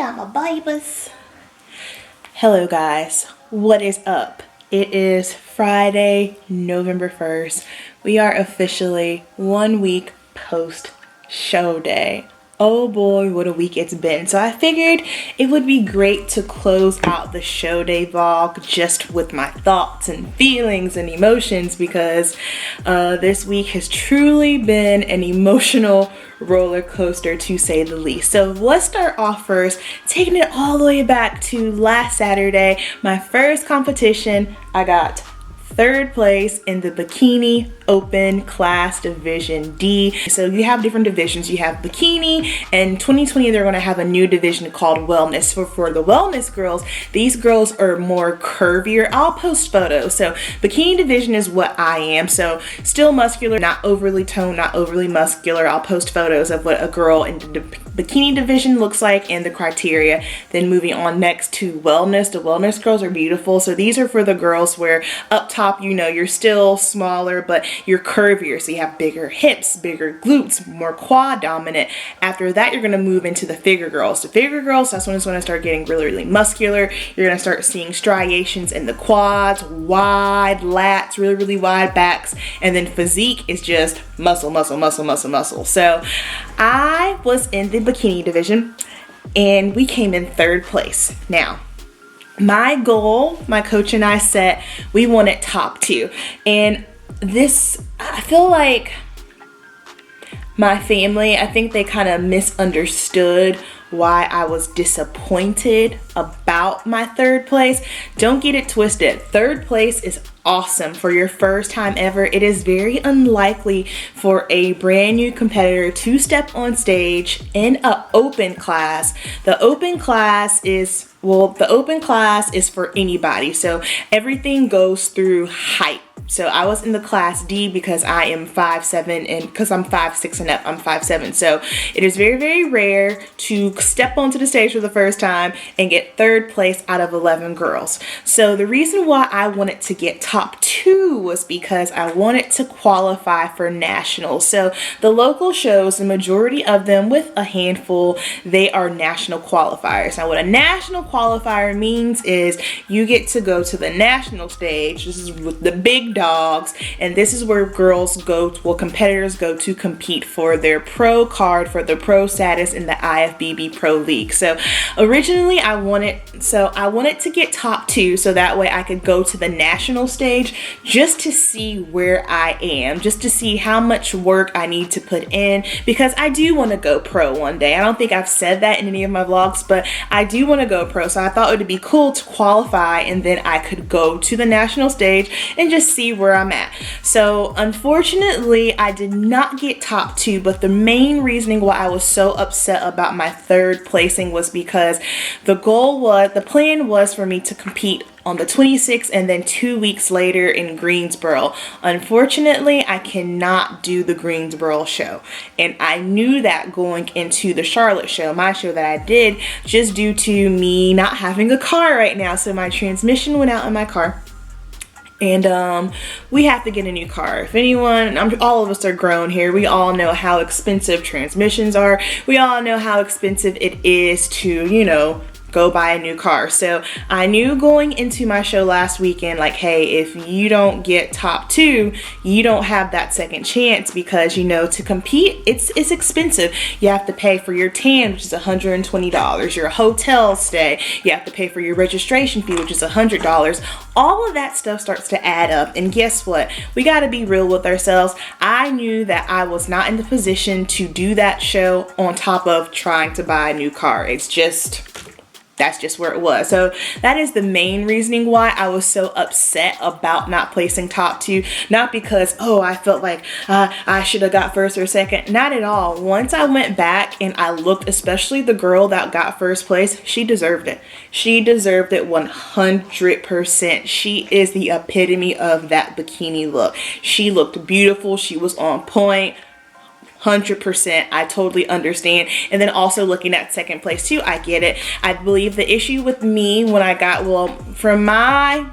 Got my babies. Hello guys, what is up? It is Friday, November 1st. We are officially 1 week post show day. Oh boy, what a week it's been. So I figured it would be great to close out the show day vlog just with my thoughts and feelings and emotions because this week has truly been an emotional roller coaster to say the least. So let's start off first, taking it all the way back to last Saturday, my first competition. I got third place in the Bikini Open Class Division D. So you have different divisions. You have Bikini, and 2020 they're going to have a new division called Wellness. So for the Wellness girls, these girls are more curvier. I'll post photos. So Bikini division is what I am. So still muscular, not overly toned, not overly muscular. I'll post photos of what a girl in the Bikini division looks like and the criteria. Then moving on next to Wellness. The Wellness girls are beautiful. So these are for the girls where up top, you know, you're still smaller, but you're curvier. So you have bigger hips, bigger glutes, more quad dominant. After that, you're going to move into the figure girls. The figure girls, that's when it's going to start getting really, really muscular. You're going to start seeing striations in the quads, wide lats, really, really wide backs. And then physique is just muscle, muscle, muscle, muscle, muscle. So I was in the Bikini division and we came in third place. Now, my goal, my coach and I set, we wanted top 2. And this, I feel like my family, I think they kind of misunderstood why I was disappointed about my third place. Don't get it twisted. Third place is awesome for your first time ever. It is very unlikely for a brand new competitor to step on stage in an open class. The open class is for anybody. So everything goes through height. So I was in the class D because I am 5'7", and because I'm 5'6" and up, I'm 5'7". So it is very, very rare to step onto the stage for the first time and get third place out of 11 girls. So the reason why I wanted to get top 2 was because I wanted to qualify for nationals. So the local shows, the majority of them, with a handful, they are national qualifiers. Now what a national qualifier means is you get to go to the national stage. This is with the big dogs, and this is where competitors go to compete for their pro card, for the pro status in the IFBB Pro League. So originally I wanted to get top 2 so that way I could go to the national stage just to see where I am, just to see how much work I need to put in, because I do want to go pro one day. I don't think I've said that in any of my vlogs, but I do want to go pro. So I thought it would be cool to qualify and then I could go to the national stage and just see where I'm at. So unfortunately I did not get top 2, but the main reasoning why I was so upset about my third placing was because the plan was for me to compete on the 26th and then 2 weeks later in Greensboro. Unfortunately, I cannot do the Greensboro show. And I knew that going into the Charlotte show, my show that I did, just due to me not having a car right now. So my transmission went out in my car. And we have to get a new car. If anyone, all of us are grown here. We all know how expensive transmissions are. We all know how expensive it is to, you know, go buy a new car. So I knew going into my show last weekend, like, hey, if you don't get top 2, you don't have that second chance, because, you know, to compete, it's expensive. You have to pay for your tan, which is $120, your hotel stay, you have to pay for your registration fee, which is $100. All of that stuff starts to add up. And guess what? We got to be real with ourselves. I knew that I was not in the position to do that show on top of trying to buy a new car. That's just where it was. So that is the main reasoning why I was so upset about not placing top 2. Not because, oh, I felt like I should have got first or second. Not at all. Once I went back and I looked, especially the girl that got first place, she deserved it. She deserved it 100%. She is the epitome of that bikini look. She looked beautiful. She was on point. 100%. I totally understand. And then also looking at second place too, I get it. I believe the issue with me when I got, well, from my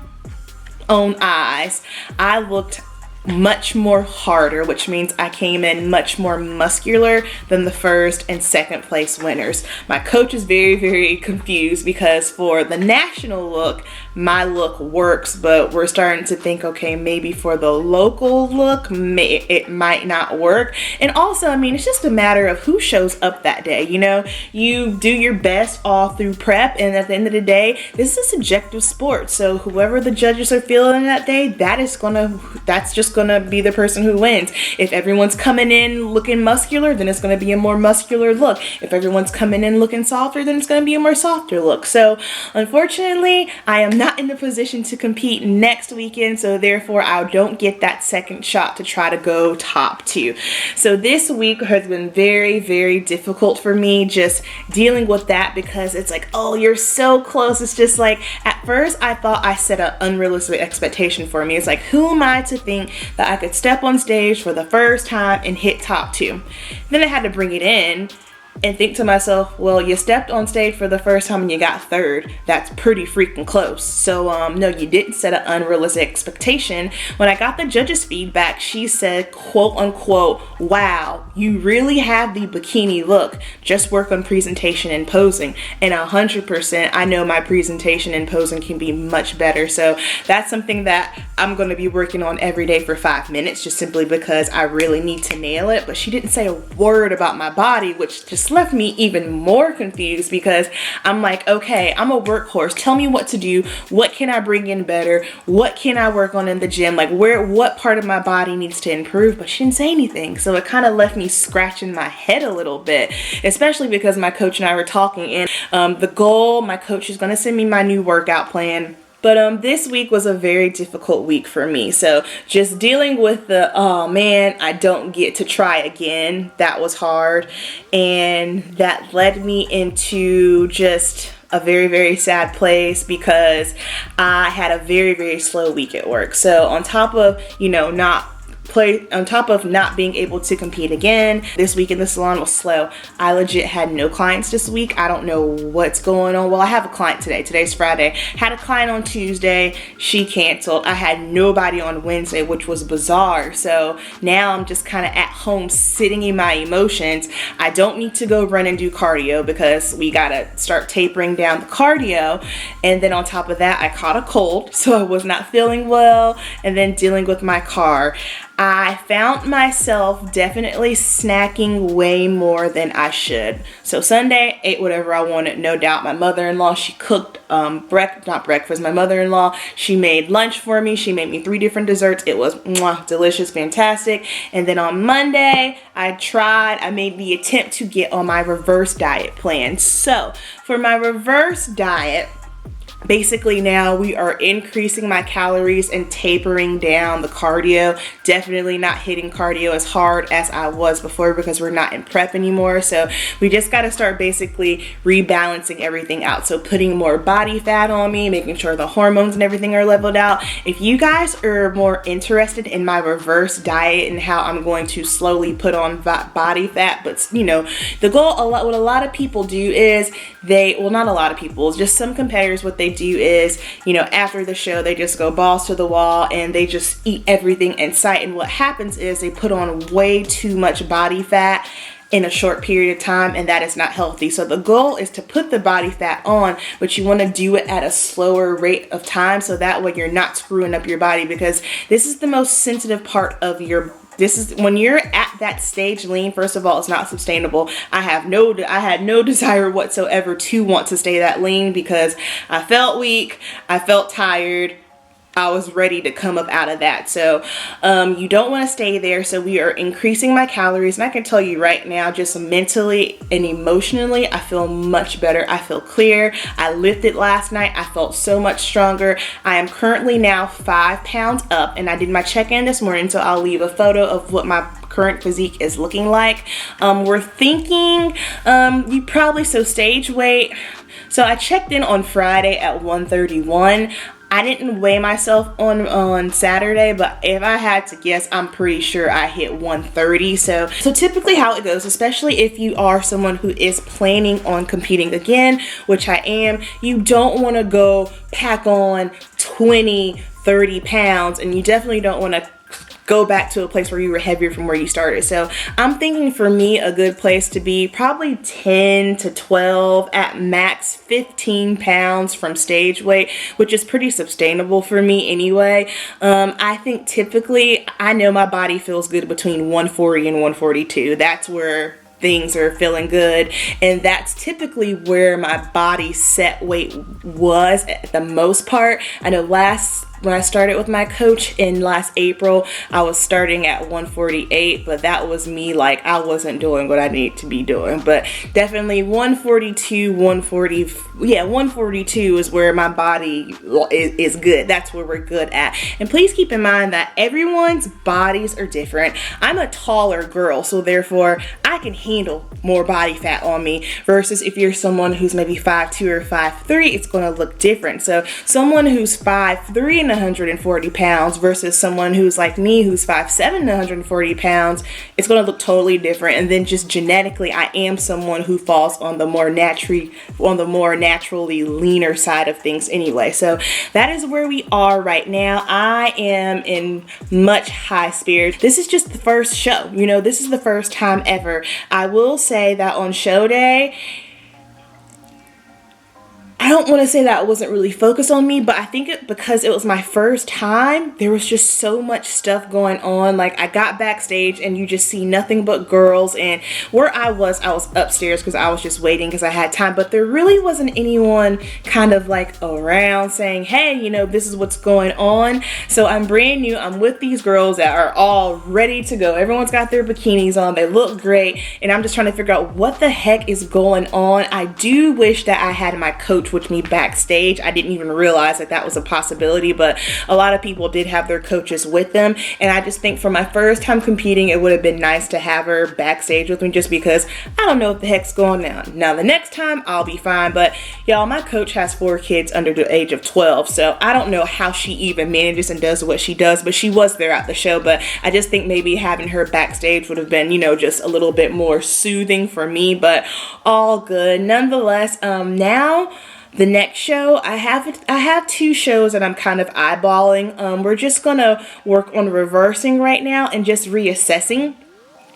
own eyes, I looked much more harder, which means I came in much more muscular than the first and second place winners. My coach is very, very confused because for the national look, my look works, but we're starting to think, okay, maybe for the local look, it might not work. And also, I mean, it's just a matter of who shows up that day. You know, you do your best all through prep, and at the end of the day, this is a subjective sport. So whoever the judges are feeling that day, that's just gonna be the person who wins. If everyone's coming in looking muscular, then it's gonna be a more muscular look. If everyone's coming in looking softer, then it's gonna be a more softer look. So unfortunately, I am not in the position to compete next weekend, so therefore I don't get that second shot to try to go top 2. So this week has been very, very difficult for me, just dealing with that, because it's like, oh, you're so close. It's just like, at first I thought I set an unrealistic expectation for me. It's like, who am I to think that I could step on stage for the first time and hit top 2? Then I had to bring it in and think to myself, well, you stepped on stage for the first time and you got 3rd. That's pretty freaking close. So no, you didn't set an unrealistic expectation. When I got the judges' feedback, she said, quote unquote, wow, you really have the bikini look. Just work on presentation and posing. And 100%, I know my presentation and posing can be much better. So that's something that I'm going to be working on every day for 5 minutes, just simply because I really need to nail it. But she didn't say a word about my body, which just left me even more confused, because I'm like, okay, I'm a workhorse. Tell me what to do. What can I bring in better? What can I work on in the gym? Like, what part of my body needs to improve? But she didn't say anything. So it kind of left me scratching my head a little bit, especially because my coach and I were talking, and the goal, my coach is going to send me my new workout plan. But this week was a very difficult week for me. So just dealing with the, oh man, I don't get to try again. That was hard. And that led me into just a very, very sad place, because I had a very, very slow week at work. So on top of, not being able to compete again, this week in the salon was slow. I legit had no clients this week. I don't know what's going on. Well, I have a client today. Today's Friday. Had a client on Tuesday. She canceled. I had nobody on Wednesday, which was bizarre. So now I'm just kind of at home sitting in my emotions. I don't need to go run and do cardio, because we got to start tapering down the cardio. And then on top of that, I caught a cold, so I was not feeling well. And then dealing with my car. I found myself definitely snacking way more than I should. So Sunday, ate whatever I wanted, no doubt. My mother-in-law, she cooked not breakfast, my mother-in-law, she made lunch for me. She made me 3 different desserts. It was delicious, fantastic. And then on Monday, I made the attempt to get on my reverse diet plan. So for my reverse diet, basically now we are increasing my calories and tapering down the cardio. Definitely not hitting cardio as hard as I was before, because we're not in prep anymore. So we just got to start basically rebalancing everything out. So putting more body fat on me, making sure the hormones and everything are leveled out. If you guys are more interested in my reverse diet and how I'm going to slowly put on body fat, but the goal, what a lot of people do is not a lot of people, just some competitors, what they do is, after the show, they just go balls to the wall and they just eat everything in sight. And what happens is they put on way too much body fat in a short period of time, and that is not healthy. So the goal is to put the body fat on, but you want to do it at a slower rate of time, so that way you're not screwing up your body, because this is the most sensitive part of when you're at that stage lean. First of all, it's not sustainable. I had no desire whatsoever to want to stay that lean, because I felt weak, I felt tired, I was ready to come up out of that. So you don't want to stay there. So we are increasing my calories, and I can tell you right now, just mentally and emotionally, I feel much better. I feel clear. I lifted last night. I felt so much stronger. I am currently now 5 pounds up, and I did my check-in this morning, so I'll leave a photo of what my current physique is looking like. We're thinking stage weight. So I checked in on Friday at 131. I didn't weigh myself on Saturday, but if I had to guess, I'm pretty sure I hit 130. So typically how it goes, especially if you are someone who is planning on competing again, which I am, you don't want to go pack on 20, 30 pounds, and you definitely don't want to go back to a place where you were heavier from where you started. So I'm thinking for me, a good place to be probably 10 to 12, at max 15 pounds from stage weight, which is pretty sustainable for me anyway. I think typically, I know my body feels good between 140 and 142. That's where things are feeling good, and that's typically where my body set weight was at the most part. I know when I started with my coach in last April, I was starting at 148, but that was me, like, I wasn't doing what I need to be doing. But definitely 142, 142 is where my body is good. That's where we're good at. And please keep in mind that everyone's bodies are different. I'm a taller girl, so therefore I can handle more body fat on me, versus if you're someone who's maybe 5'2" or 5'3", it's going to look different. So someone who's 5'3" and 140 pounds versus someone who's like me, who's 5'7" and 140 pounds, it's going to look totally different. And then just genetically, I am someone who falls on the more naturally leaner side of things anyway. So that is where we are right now. I am in much high spirits. This is just the first show. This is the first time ever. I will say that on show day, I don't want to say that it wasn't really focused on me, but I think because it was my first time, there was just so much stuff going on. Like, I got backstage and you just see nothing but girls, and where I was upstairs because I was just waiting because I had time, but there really wasn't anyone kind of like around saying, hey, this is what's going on. So I'm brand new. I'm with these girls that are all ready to go. Everyone's got their bikinis on. They look great. And I'm just trying to figure out what the heck is going on. I do wish that I had my coach with me backstage. I didn't even realize that was a possibility, but a lot of people did have their coaches with them, and I just think for my first time competing, it would have been nice to have her backstage with me, just because I don't know what the heck's going on. Now the next time I'll be fine, but y'all, my coach has 4 kids under the age of 12, so I don't know how she even manages and does what she does, but she was there at the show. But I just think maybe having her backstage would have been, just a little bit more soothing for me, but all good nonetheless. Now the next show, I have 2 shows that I'm kind of eyeballing. We're just gonna work on reversing right now and just reassessing.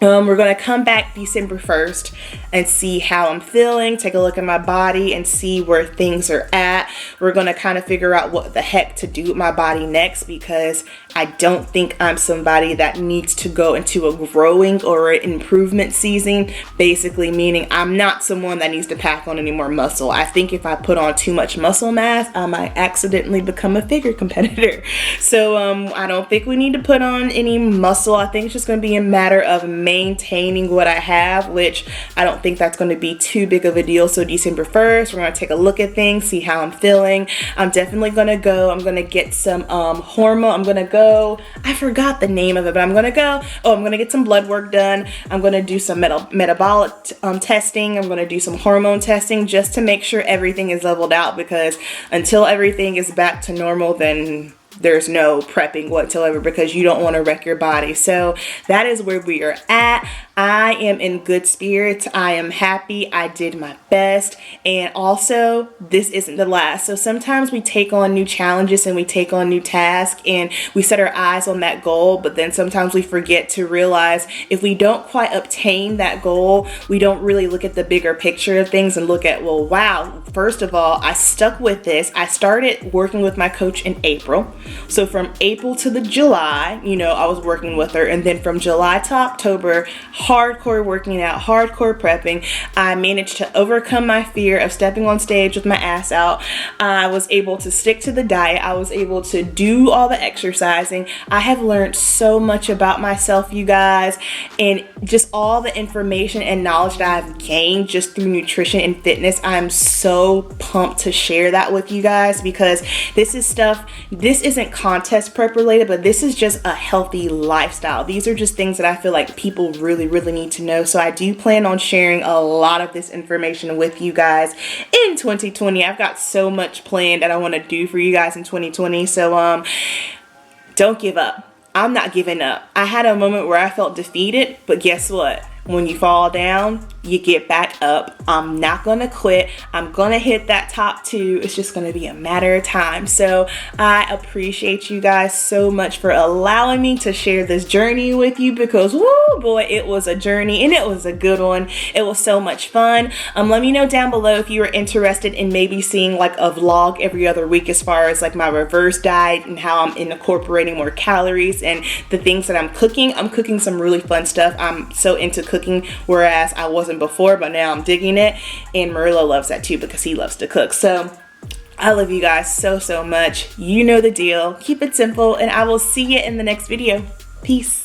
We're going to come back December 1st and see how I'm feeling, take a look at my body and see where things are at. We're going to kind of figure out what the heck to do with my body next, because I don't think I'm somebody that needs to go into a growing or an improvement season, basically meaning I'm not someone that needs to pack on any more muscle. I think if I put on too much muscle mass, I might accidentally become a figure competitor. So I don't think we need to put on any muscle. I think it's just going to be a matter of maintaining what I have, which I don't think that's going to be too big of a deal. So December 1st, we're going to take a look at things, see how I'm feeling. I'm definitely going to go. I'm going to get some hormone. I forgot the name of it, but I'm going to get some blood work done. I'm going to do some metabolic testing. I'm going to do some hormone testing just to make sure everything is leveled out, because until everything is back to normal, then there's no prepping whatsoever, because you don't want to wreck your body. So that is where we are at. I am in good spirits. I am happy. I did my best. And also, this isn't the last. So sometimes we take on new challenges and we take on new tasks and we set our eyes on that goal, but then sometimes we forget to realize if we don't quite obtain that goal, we don't really look at the bigger picture of things and look at, well, wow, first of all, I stuck with this. I started working with my coach in April. So from April to the July, I was working with her. And then from July to October, hardcore working out, hardcore prepping. I managed to overcome my fear of stepping on stage with my ass out. I was able to stick to the diet. I was able to do all the exercising. I have learned so much about myself, you guys, and just all the information and knowledge that I've gained just through nutrition and fitness. I'm so pumped to share that with you guys, because this isn't contest prep related, but this is just a healthy lifestyle. These are just things that I feel like people really need to know. So I do plan on sharing a lot of this information with you guys in 2020. I've got so much planned that I want to do for you guys in 2020. So don't give up. I'm not giving up. I had a moment where I felt defeated, but guess what? When you fall down, you get back up. I'm not gonna quit. I'm gonna hit that top 2. It's just gonna be a matter of time. So I appreciate you guys so much for allowing me to share this journey with you, because whoo boy, it was a journey and it was a good one. It was so much fun. Let me know down below if you are interested in maybe seeing like a vlog every other week as far as like my reverse diet and how I'm incorporating more calories and the things that I'm cooking. I'm cooking some really fun stuff. I'm so into cooking, whereas I wasn't before, but now I'm digging it. And Murillo loves that too because he loves to cook. So I love you guys so much. You know the deal. Keep it simple, and I will see you in the next video. Peace.